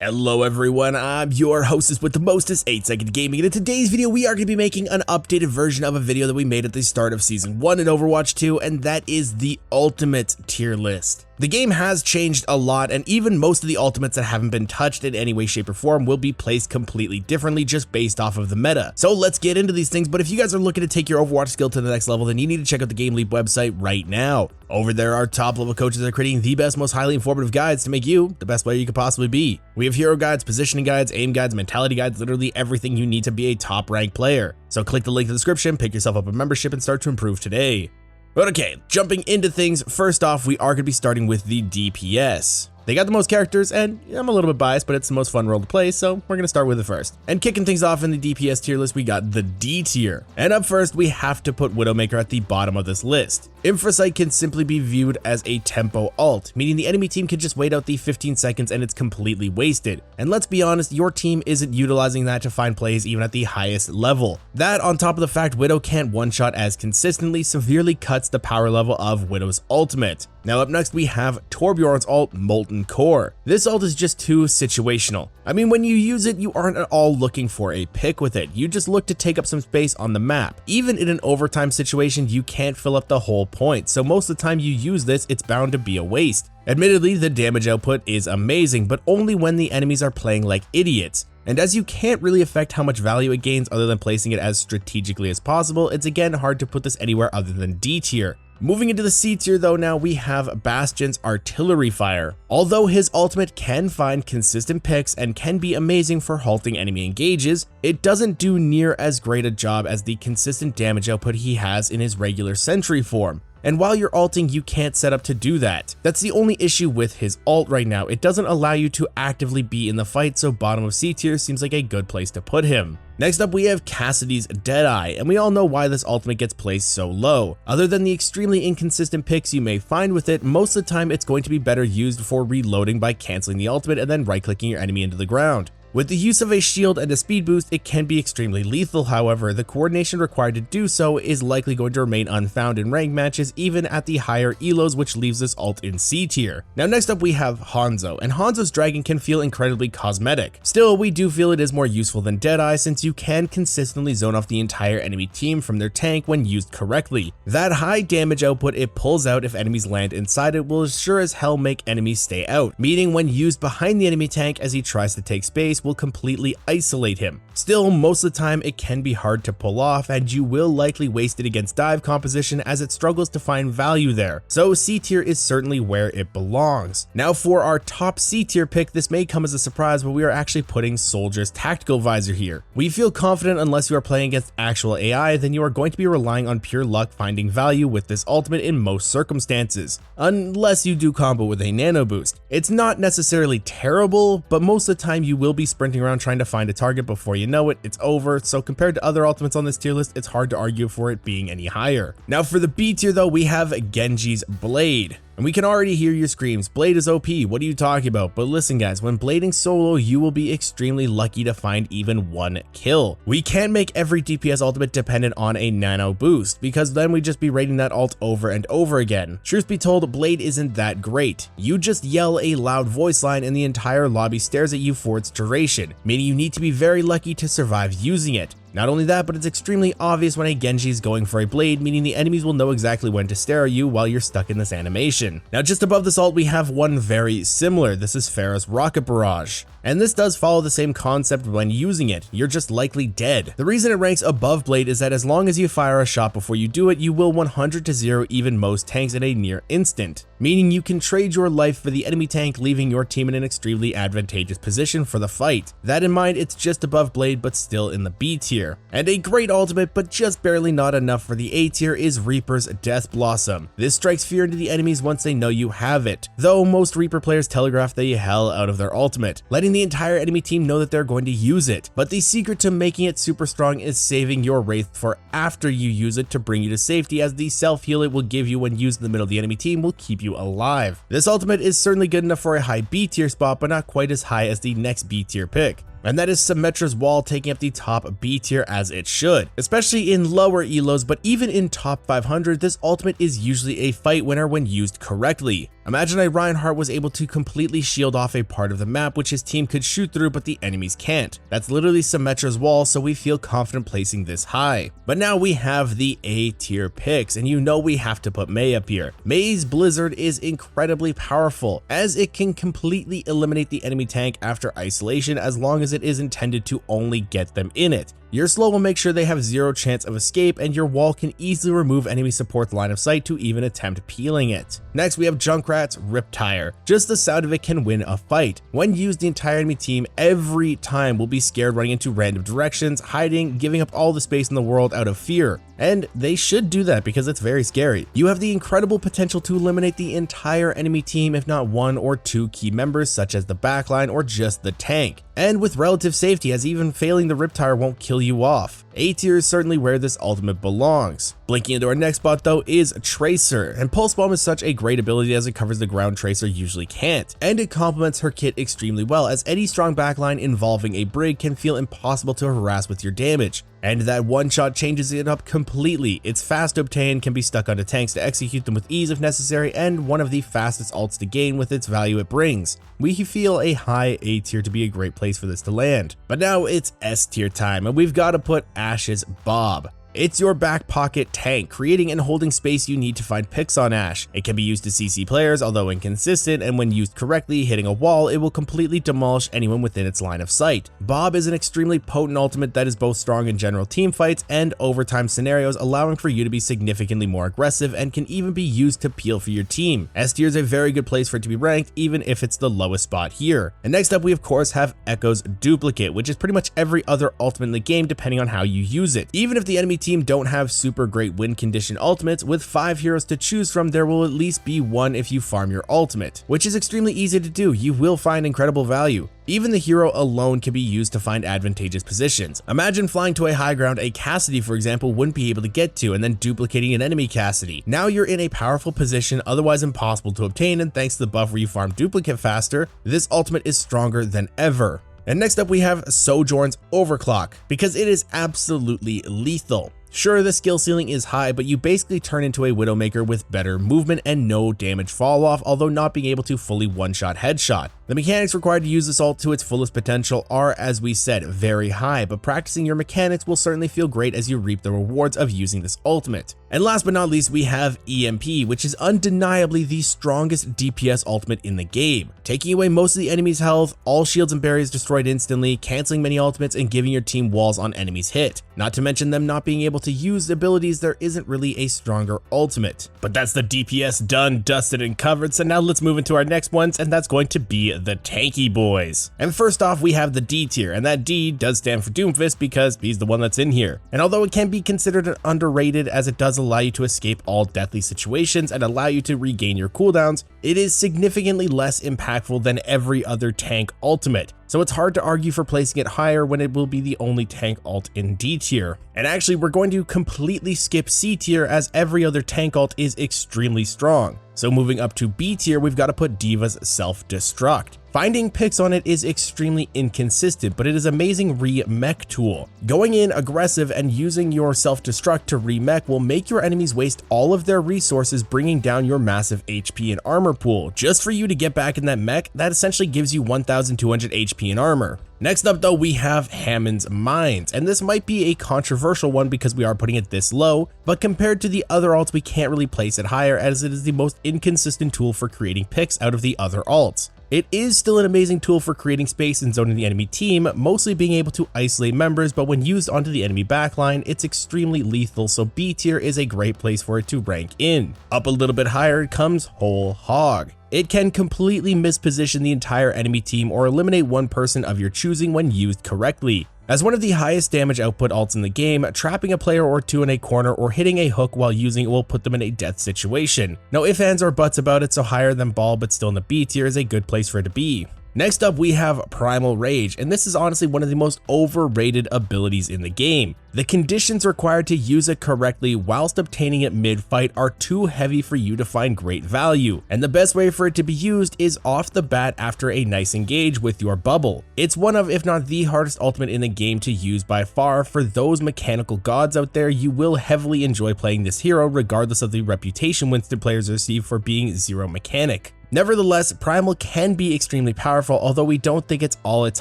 Hello everyone, I'm your hostess with the mostest, 8-Second Gaming, and in today's video we are going to be making an updated version of a video that we made at the start of Season 1 in Overwatch 2, and that is the Ultimate tier list. The game has changed a lot, and even most of the ultimates that haven't been touched in any way, shape, or form will be placed completely differently just based off of the meta. So let's get into these things, but if you guys are looking to take your Overwatch skill to the next level, then you need to check out the GameLeap website right now. Over there, our top level coaches are creating the best, most highly informative guides to make you the best player you could possibly be. We have hero guides, positioning guides, aim guides, mentality guides, literally everything you need to be a top ranked player. So click the link in the description, pick yourself up a membership, and start to improve today. But okay, jumping into things, first off, we are going to be starting with the DPS. They got the most characters, and I'm a little bit biased, but it's the most fun role to play, so we're going to start with it first. And kicking things off in the DPS tier list, we got the D tier. And up first, we have to put Widowmaker at the bottom of this list. Infrasight can simply be viewed as a tempo ult, meaning the enemy team can just wait out the 15 seconds and it's completely wasted. And let's be honest, your team isn't utilizing that to find plays even at the highest level. That, on top of the fact Widow can't one-shot as consistently, severely cuts the power level of Widow's ultimate. Now up next we have Torbjorn's ult, Molten Core. This ult is just too situational. I mean, when you use it, you aren't at all looking for a pick with it. You just look to take up some space on the map. Even in an overtime situation, you can't fill up the whole point, so most of the time you use this, it's bound to be a waste. Admittedly, the damage output is amazing, but only when the enemies are playing like idiots. And as you can't really affect how much value it gains other than placing it as strategically as possible, it's again hard to put this anywhere other than D tier. Moving into the C tier though, now we have Bastion's artillery fire. Although his ultimate can find consistent picks and can be amazing for halting enemy engages, it doesn't do near as great a job as the consistent damage output he has in his regular sentry form. And while you're ulting, you can't set up to do that. That's the only issue with his ult right now. It doesn't allow you to actively be in the fight, so bottom of C tier seems like a good place to put him. Next up we have Cassidy's Deadeye, and we all know why this ultimate gets placed so low. Other than the extremely inconsistent picks you may find with it, most of the time it's going to be better used for reloading by canceling the ultimate and then right-clicking your enemy into the ground. With the use of a shield and a speed boost, it can be extremely lethal. However, the coordination required to do so is likely going to remain unfound in ranked matches even at the higher elos, which leaves this ult in C tier. Now next up we have Hanzo, and Hanzo's dragon can feel incredibly cosmetic. Still, we do feel it is more useful than Deadeye since you can consistently zone off the entire enemy team from their tank when used correctly. That high damage output it pulls out if enemies land inside it will sure as hell make enemies stay out, meaning when used behind the enemy tank as he tries to take space will completely isolate him. Still, most of the time it can be hard to pull off, and you will likely waste it against dive composition as it struggles to find value there. So C tier is certainly where it belongs. Now for our top C tier pick, this may come as a surprise, but we are actually putting Soldier's Tactical Visor here. We feel confident unless you are playing against actual AI, then you are going to be relying on pure luck finding value with this ultimate in most circumstances, unless you do combo with a nano boost. It's not necessarily terrible, but most of the time you will be sprinting around trying to find a target. Before you know it, it's over. So compared to other ultimates on this tier list, it's hard to argue for it being any higher. Now for the B tier though, we have Genji's Blade. And we can already hear your screams, Blade is OP, what are you talking about? But listen guys, when blading solo, you will be extremely lucky to find even one kill. We can't make every DPS ultimate dependent on a nano boost, because then we'd just be rating that ult over and over again. Truth be told, Blade isn't that great. You just yell a loud voice line and the entire lobby stares at you for its duration, meaning you need to be very lucky to survive using it. Not only that, but it's extremely obvious when a Genji is going for a blade, meaning the enemies will know exactly when to stare at you while you're stuck in this animation. Now just above this ult we have one very similar. This is Pharah's Rocket Barrage. And this does follow the same concept when using it. You're just likely dead. The reason it ranks above Blade is that as long as you fire a shot before you do it, you will 100-0 even most tanks in a near instant, meaning you can trade your life for the enemy tank, leaving your team in an extremely advantageous position for the fight. That in mind, it's just above Blade but still in the B tier. And a great ultimate but just barely not enough for the A tier is Reaper's Death Blossom. This strikes fear into the enemies once they know you have it, though most Reaper players telegraph the hell out of their ultimate, letting the entire enemy team know that they're going to use it. But the secret to making it super strong is saving your Wraith for after you use it to bring you to safety, as the self-heal it will give you when used in the middle of the enemy team will keep you alive. This ultimate is certainly good enough for a high B tier spot, but not quite as high as the next B tier pick. and that is Symmetra's Wall taking up the top B tier as it should, especially in lower elos, but even in top 500, this ultimate is usually a fight winner when used correctly. Imagine a Reinhardt was able to completely shield off a part of the map which his team could shoot through but the enemies can't. That's literally Symmetra's wall, so we feel confident placing this high. But now we have the A tier picks, and you know we have to put Mei up here. Mei's Blizzard is incredibly powerful, as it can completely eliminate the enemy tank after isolation as long as it is intended to only get them in it. Your slow will make sure they have zero chance of escape, and your wall can easily remove enemy support line of sight to even attempt peeling it. Next, we have Junkrat's Riptire. Just the sound of it can win a fight. When used, the entire enemy team every time will be scared running into random directions, hiding, giving up all the space in the world out of fear. And they should do that because it's very scary. You have the incredible potential to eliminate the entire enemy team if not one or two key members such as the backline or just the tank. And with relative safety, as even failing the Riptire won't kill you off. A tier is certainly where this ultimate belongs. Blinking into our next spot though is Tracer, and Pulse Bomb is such a great ability as it covers the ground Tracer usually can't, and it complements her kit extremely well as any strong backline involving a Brig can feel impossible to harass with your damage. And that one shot changes it up completely. It's fast to obtain, can be stuck onto tanks to execute them with ease if necessary, and one of the fastest ults to gain with its value it brings. We feel a high A tier to be a great place for this to land. But now it's S tier time, and we've got to put Ash's Bob. It's your back pocket tank, creating and holding space you need to find picks on Ashe. It can be used to CC players, although inconsistent, and when used correctly, hitting a wall, it will completely demolish anyone within its line of sight. Bob is an extremely potent ultimate that is both strong in general team fights and overtime scenarios, allowing for you to be significantly more aggressive and can even be used to peel for your team. S tier is a very good place for it to be ranked, even if it's the lowest spot here. And next up, we of course have Echo's Duplicate, which is pretty much every other ultimate in the game depending on how you use it. Even if the enemy team don't have super great win condition ultimates, with 5 heroes to choose from, there will at least be one if you farm your ultimate, which is extremely easy to do. You will find incredible value. Even the hero alone can be used to find advantageous positions. Imagine flying to a high ground a Cassidy, for example, wouldn't be able to get to, and then duplicating an enemy Cassidy. Now you're in a powerful position otherwise impossible to obtain, and thanks to the buff where you farm duplicate faster, this ultimate is stronger than ever. And next up we have Sojourn's Overclock, because it is absolutely lethal. Sure, the skill ceiling is high, but you basically turn into a Widowmaker with better movement and no damage fall off, although not being able to fully one-shot headshot. The mechanics required to use this ult to its fullest potential are, as we said, very high, but practicing your mechanics will certainly feel great as you reap the rewards of using this ultimate. And last but not least, we have EMP, which is undeniably the strongest DPS ultimate in the game, taking away most of the enemy's health, all shields and barriers destroyed instantly, canceling many ultimates, and giving your team walls on enemies hit. Not to mention them not being able to use abilities, there isn't really a stronger ultimate. But that's the DPS done, dusted, and covered, so now let's move into our next ones, and that's going to be the tanky boys. And first off, we have the D tier, and that D does stand for Doomfist because he's the one that's in here. And although it can be considered underrated as it does allow you to escape all deathly situations and allow you to regain your cooldowns, it is significantly less impactful than every other tank ultimate. So it's hard to argue for placing it higher when it will be the only tank ult in D tier. And actually, we're going to completely skip C tier as every other tank ult is extremely strong. So moving up to B tier, we've got to put D.Va's Self-Destruct. Finding picks on it is extremely inconsistent, but it is an amazing re-mech tool. Going in aggressive and using your self-destruct to re-mech will make your enemies waste all of their resources, bringing down your massive HP and armor pool. Just for you to get back in that mech, that essentially gives you 1200 HP and armor. Next up though, we have Hammond's Mines, and this might be a controversial one because we are putting it this low, but compared to the other alts we can't really place it higher as it is the most inconsistent tool for creating picks out of the other alts. It is still an amazing tool for creating space and zoning the enemy team, mostly being able to isolate members, but when used onto the enemy backline, it's extremely lethal, so B tier is a great place for it to rank in. Up a little bit higher comes Whole Hog. It can completely misposition the entire enemy team or eliminate one person of your choosing when used correctly. As one of the highest damage output ults in the game, trapping a player or two in a corner or hitting a hook while using it will put them in a death situation. No ifs, ands, or buts about it, so higher than Ball but still in the B tier is a good place for it to be. Next up, we have Primal Rage, and this is honestly one of the most overrated abilities in the game. The conditions required to use it correctly whilst obtaining it mid-fight are too heavy for you to find great value, and the best way for it to be used is off the bat after a nice engage with your bubble. It's one of, if not the hardest ultimate in the game to use by far. For those mechanical gods out there, you will heavily enjoy playing this hero regardless of the reputation Winston players receive for being zero mechanic. Nevertheless, Primal can be extremely powerful, although we don't think it's all it's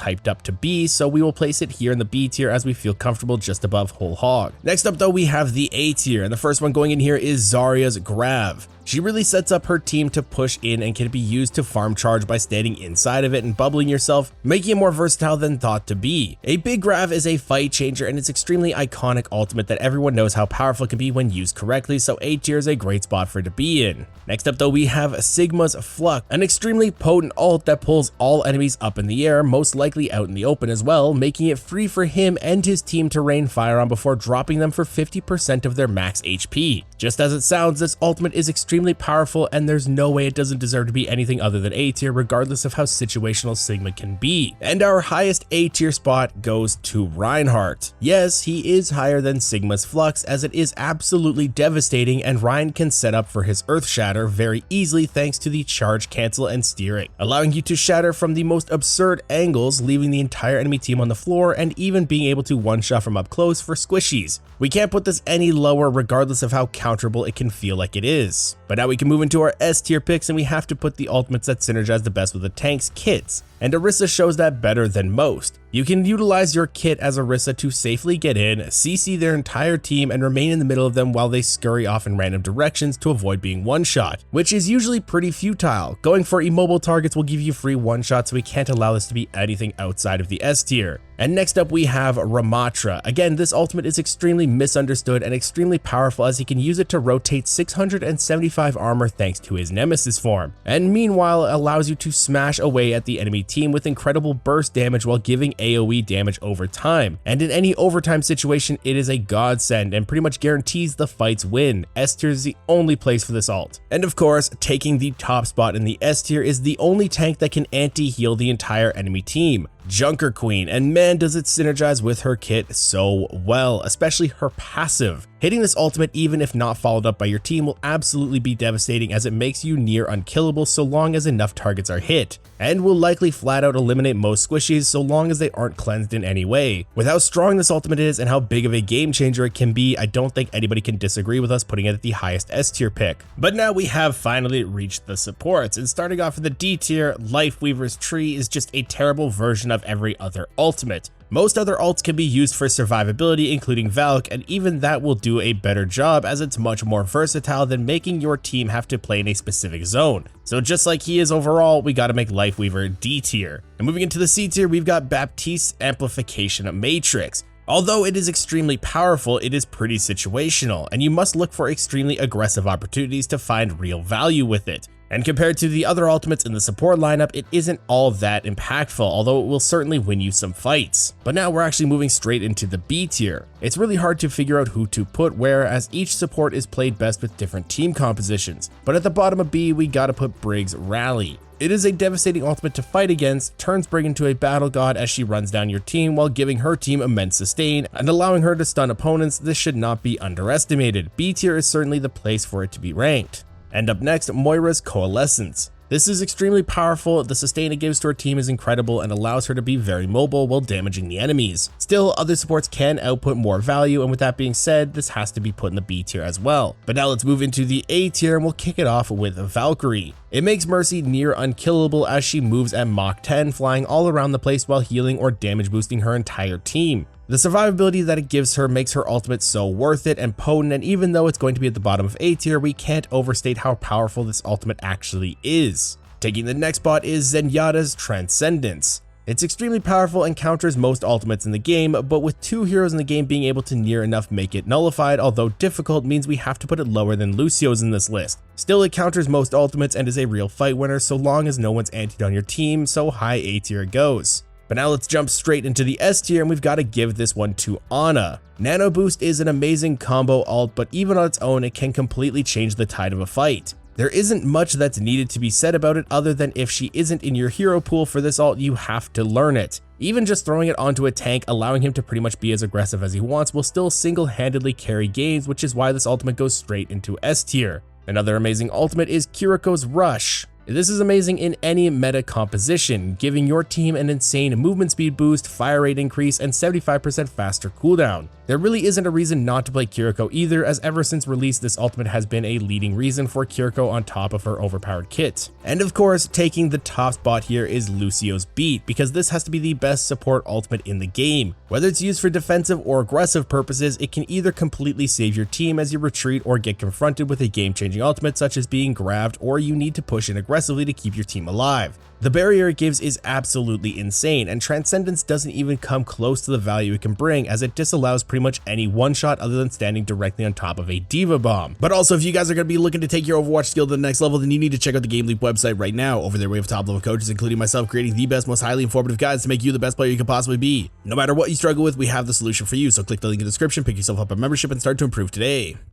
hyped up to be, so we will place it here in the B tier as we feel comfortable just above Whole Hog. Next up though, we have the A tier, and the first one going in here is Zarya's Grav. She really sets up her team to push in and can be used to farm charge by standing inside of it and bubbling yourself, making it more versatile than thought to be. A big Grav is a fight changer and it's extremely iconic ultimate that everyone knows how powerful it can be when used correctly, so A tier is a great spot for it to be in. Next up though, we have Sigma's Flux, an extremely potent ult that pulls all enemies up in the air, most likely out in the open as well, making it free for him and his team to rain fire on before dropping them for 50% of their max HP. Just as it sounds, this ultimate is extremely powerful and there's no way it doesn't deserve to be anything other than A tier, regardless of how situational Sigma can be. And our highest A tier spot goes to Reinhardt. Yes, he is higher than Sigma's Flux as it is absolutely devastating, and Rein can set up for his Earth Shatter very easily thanks to the charge, cancel, and steering, allowing you to shatter from the most absurd angles, leaving the entire enemy team on the floor and even being able to one-shot from up close for squishies. We can't put this any lower regardless of how counterable it can feel like it is. But now we can move into our S tier picks, and we have to put the ultimates that synergize the best with the tank's kits. And Orisa shows that better than most. You can utilize your kit as Orisa to safely get in, CC their entire team, and remain in the middle of them while they scurry off in random directions to avoid being one-shot, which is usually pretty futile. Going for immobile targets will give you free one-shots, so we can't allow this to be anything outside of the S tier. And next up we have Ramatra. Again, this ultimate is extremely misunderstood and extremely powerful as he can use it to rotate 675 armor thanks to his Nemesis form, and meanwhile allows you to smash away at the enemy team with incredible burst damage while giving AoE damage over time. And in any overtime situation, it is a godsend and pretty much guarantees the fight's win. S tier is the only place for this ult. And of course, taking the top spot in the S tier is the only tank that can anti-heal the entire enemy team, Junker Queen, and man does it synergize with her kit so well, especially her passive. Hitting this ultimate, even if not followed up by your team, will absolutely be devastating as it makes you near unkillable so long as enough targets are hit, and will likely flat out eliminate most squishies so long as they aren't cleansed in any way. With how strong this ultimate is and how big of a game changer it can be, I don't think anybody can disagree with us putting it at the highest S tier pick. But now we have finally reached the supports, and starting off with the D tier, Lifeweaver's Tree is just a terrible version of every other ultimate. Most other ults can be used for survivability, including Valk, and even that will do a better job as it's much more versatile than making your team have to play in a specific zone. So just like he is overall, we gotta make Lifeweaver D tier. And moving into the C tier, we've got Baptiste's Amplification Matrix. Although it is extremely powerful, it is pretty situational, and you must look for extremely aggressive opportunities to find real value with it. And compared to the other ultimates in the support lineup, it isn't all that impactful, although it will certainly win you some fights. But now we're actually moving straight into the B tier. It's really hard to figure out who to put where, as each support is played best with different team compositions. But at the bottom of B, we gotta put Brig's Rally. It is a devastating ultimate to fight against, turns Brig into a battle god as she runs down your team while giving her team immense sustain and allowing her to stun opponents. This should not be underestimated. B tier is certainly the place for it to be ranked. And up next, Moira's Coalescence. This is extremely powerful, the sustain it gives to her team is incredible and allows her to be very mobile while damaging the enemies. Still, other supports can output more value, and with that being said, this has to be put in the B tier as well. But now let's move into the A tier and we'll kick it off with Valkyrie. It makes Mercy near unkillable as she moves at Mach 10, flying all around the place while healing or damage boosting her entire team. The survivability that it gives her makes her ultimate so worth it and potent, and even though it's going to be at the bottom of A tier, we can't overstate how powerful this ultimate actually is. Taking the next spot is Zenyatta's Transcendence. It's extremely powerful and counters most ultimates in the game, but with two heroes in the game being able to near enough make it nullified, although difficult, means we have to put it lower than Lucio's in this list. Still, it counters most ultimates and is a real fight winner so long as no one's antied on your team, so high A tier it goes. But now let's jump straight into the S tier, and we've got to give this one to Ana. Nano Boost is an amazing combo ult, but even on its own, it can completely change the tide of a fight. There isn't much that's needed to be said about it other than if she isn't in your hero pool for this ult, you have to learn it. Even just throwing it onto a tank, allowing him to pretty much be as aggressive as he wants, will still single-handedly carry games, which is why this ultimate goes straight into S tier. Another amazing ultimate is Kiriko's Rush. This is amazing in any meta composition, giving your team an insane movement speed boost, fire rate increase, and 75% faster cooldown. There really isn't a reason not to play Kiriko either, as ever since release this ultimate has been a leading reason for Kiriko on top of her overpowered kit. And of course, taking the top spot here is Lucio's Beat, because this has to be the best support ultimate in the game. Whether it's used for defensive or aggressive purposes, it can either completely save your team as you retreat or get confronted with a game-changing ultimate such as being grabbed, or you need to push in aggressively to keep your team alive. The barrier it gives is absolutely insane, and Transcendence doesn't even come close to the value it can bring, as it disallows pretty much any one-shot other than standing directly on top of a Diva Bomb. But also, if you guys are going to be looking to take your Overwatch skill to the next level, then you need to check out the GameLeap website right now. Over there we have top-level coaches, including myself, creating the best, most highly informative guides to make you the best player you can possibly be. No matter what you struggle with, we have the solution for you, so click the link in the description, pick yourself up a membership, and start to improve today.